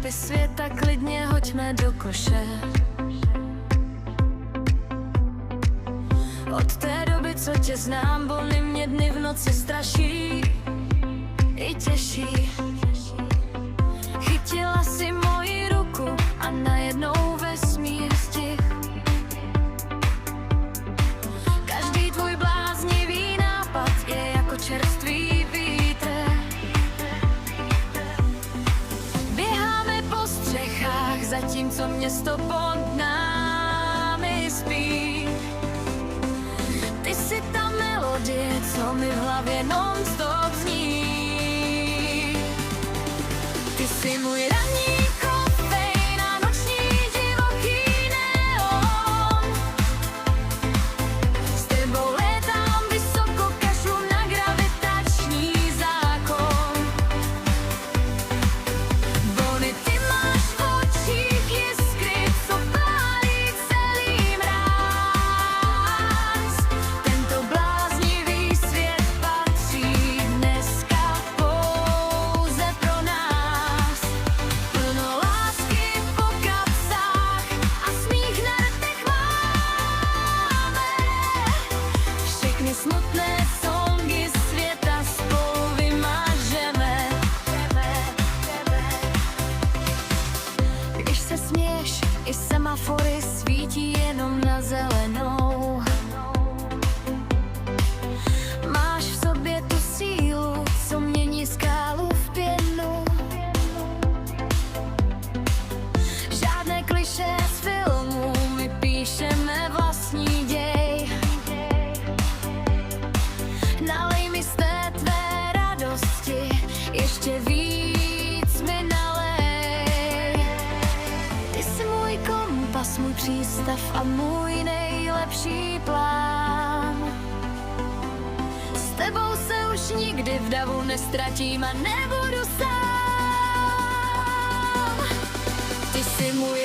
mapy světa klidně hoďme do koše. Od té doby, co tě znám, bolí mě dny v noci straší i těžší. Chytila si moji ruku a najednou vesmír stih. Každý tvůj bláznivý nápad je jako čerstvý vítr. Běháme po střechách, zatímco město pod námi spí. Ty jsi ta melodie, co mi v hlavě non-stop zní. Ty jsi můj ranní kofein a noční divoký neon. S tebou létám vysoko, kašlu na gravitační zákon. Vlny, ty máš v očích jiskry, co pálí celý mráz. Tento bláznivý svět patří dneska pouze pro nás. Plno lásky po kapsách a smích na rtech máme. Všechny smutné songy světa spolu vymažeme. Když se směješ, i semafory svítí jenom na zelenou. Máš v sobě tu sílu, co mění skálu v pěnu. Žádné klišé z filmů, my píšeme vlastní děj. Nalej mi z té tvé radosti, ještě víc mi nalej. Ty jsi můj kompas, můj přístav a můj nejlepší plán. S tebou se už nikdy v davu nestratím a nebudu sám. Ty jsi můj